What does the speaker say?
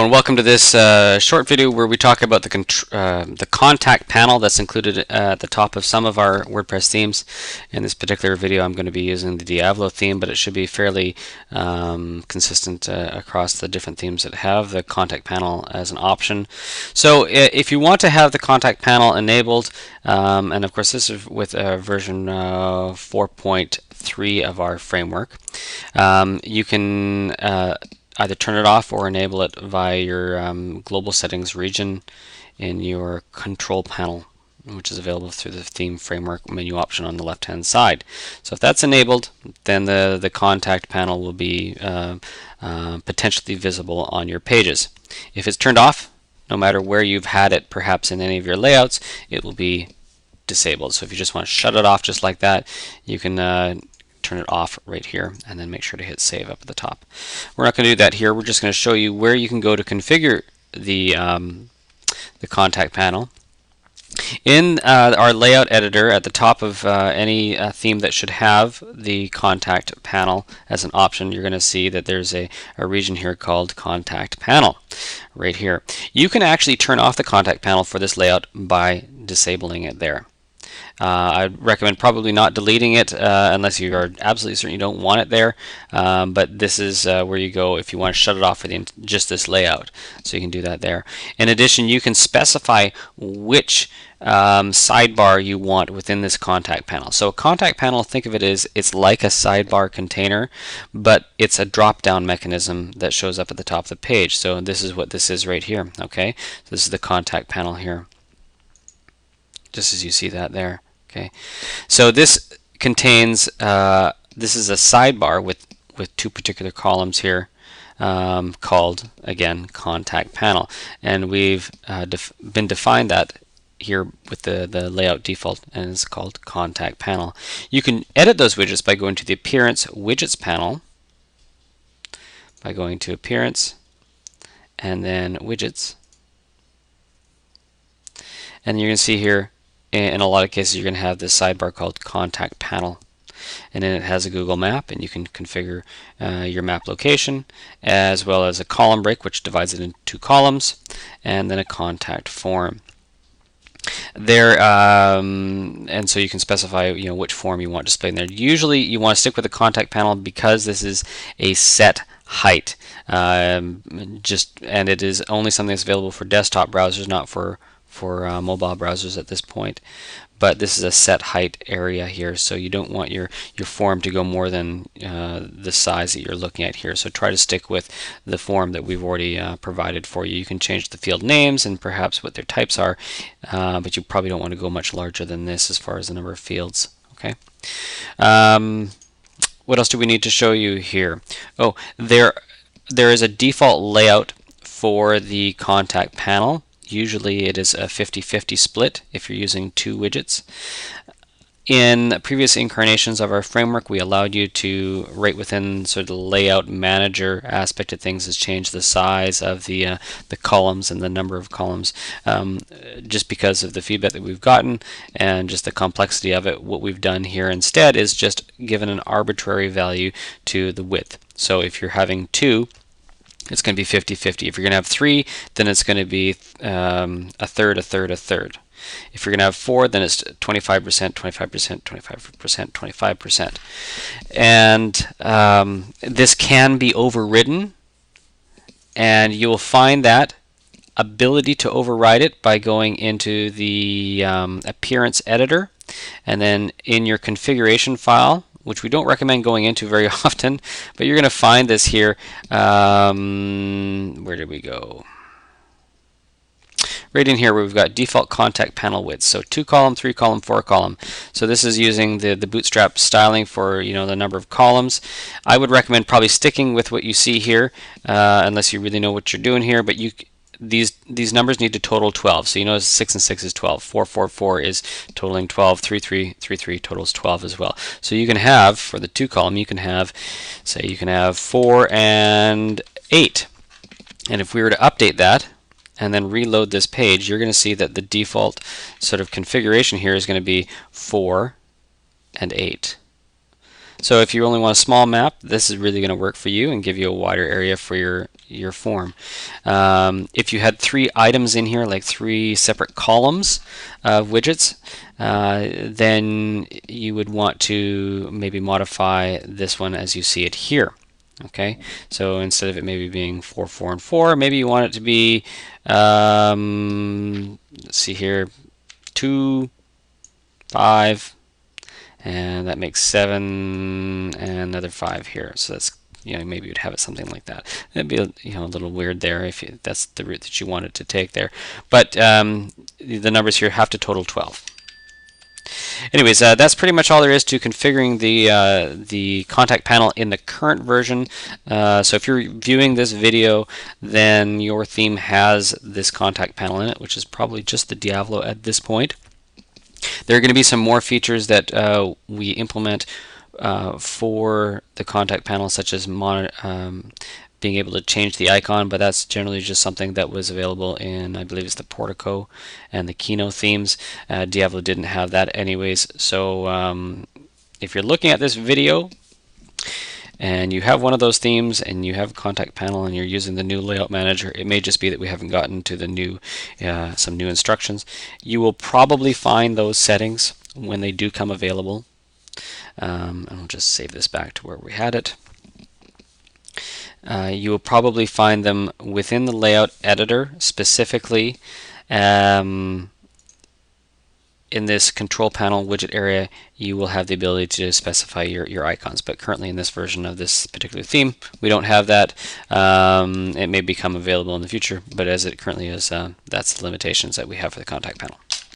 and welcome to this short video where we talk about the contact panel that's included at the top of some of our WordPress themes. In this particular video I'm going to be using the Diablo theme, but it should be fairly consistent across the different themes that have the contact panel as an option. So if you want to have the contact panel enabled, and of course this is with version 4.3 of our framework, you can either turn it off or enable it via your global settings region in your control panel, which is available through the theme framework menu option on the left hand side. So if that's enabled, then the contact panel will be potentially visible on your pages. If it's turned off, no matter where you've had it, perhaps in any of your layouts, it will be disabled. So if you just want to shut it off just like that, you can turn it off right here and then make sure to hit save up at the top. We're not going to do that here. We're just going to show you where you can go to configure the contact panel. In our layout editor at the top of any theme that should have the contact panel as an option, you're going to see that there's a region here called contact panel right here. You can actually turn off the contact panel for this layout by disabling it there. I'd recommend probably not deleting it unless you are absolutely certain you don't want it there, but this is where you go if you want to shut it off for just this layout, so you can do that there. In addition, you can specify which sidebar you want within this contact panel. So a contact panel, think of it as it's like a sidebar container, but it's a drop-down mechanism that shows up at the top of the page. So this is what this is right here. Okay, so this is the contact panel here, just as you see that there. Okay, so this contains this is a sidebar with two particular columns here called, again, contact panel, and we've been defined that here with the layout default, and it's called contact panel. You can edit those widgets by going to the Appearance Widgets panel, by going to Appearance and then Widgets, and you're going to see here in a lot of cases you're going to have this sidebar called contact panel, and then it has a Google map, and you can configure your map location, as well as a column break which divides it into two columns, and then a contact form there, and so you can specify which form you want displayed in there. Usually you want to stick with the contact panel because this is a set height, and it is only something that's available for desktop browsers, not for mobile browsers at this point. But this is a set height area here, so you don't want your form to go more than the size that you're looking at here. So try to stick with the form that we've already provided for you. You can change the field names and perhaps what their types are, but you probably don't want to go much larger than this as far as the number of fields. Okay. What else do we need to show you here? Oh, there is a default layout for the contact panel. Usually it is a 50-50 split if you're using two widgets. In previous incarnations of our framework, we allowed you to, right within sort of the layout manager aspect of things, is change the size of the columns and the number of columns. Just because of the feedback that we've gotten and just the complexity of it, what we've done here instead is just given an arbitrary value to the width. So if you're having two, it's going to be 50-50. If you're going to have three, then it's going to be a third, a third, a third. If you're going to have four, then it's 25%, 25%, 25%, 25%. And this can be overridden, and you will find that ability to override it by going into the Appearance Editor, and then in your configuration file, which we don't recommend going into very often, but you're going to find this here. Where did we go? Right in here where we've got default contact panel width. So 2 column, 3 column, 4 column. So this is using the bootstrap styling for the number of columns. I would recommend probably sticking with what you see here, unless you really know what you're doing here. But these numbers need to total 12. So 6 and 6 is 12. 4, 4, 4 is totaling 12. 3, 3, 3, 3 totals 12 as well. So you can have, for the 2 column, you can have, say you can have 4 and 8. And if we were to update that and then reload this page, you're going to see that the default sort of configuration here is going to be 4 and 8. So if you only want a small map, this is really going to work for you and give you a wider area for your your form. If you had 3 items in here, like 3 separate columns of widgets, then you would want to maybe modify this one as you see it here. Okay, so instead of it maybe being 4, 4, and 4, maybe you want it to be, let's see here, 2, 5, and that makes 7, and another 5 here. So that's, maybe you'd have it something like that. It'd be a little weird there if that's the route that you wanted to take there. But the numbers here have to total 12. Anyways, that's pretty much all there is to configuring the contact panel in the current version. So if you're viewing this video, then your theme has this contact panel in it, which is probably just the Diavolo at this point. There are going to be some more features that we implement for the contact panel, such as being able to change the icon, but that's generally just something that was available in, I believe it's the Portico and the Kino themes. Diavolo didn't have that anyways. So if you're looking at this video and you have one of those themes and you have a contact panel and you're using the new layout manager, it may just be that we haven't gotten to the new some new instructions. You will probably find those settings when they do come available. And we'll just save this back to where we had it. You will probably find them within the layout editor, specifically in this control panel widget area. You will have the ability to specify your icons, but currently in this version of this particular theme we don't have that. It may become available in the future, but as it currently is, that's the limitations that we have for the contact panel.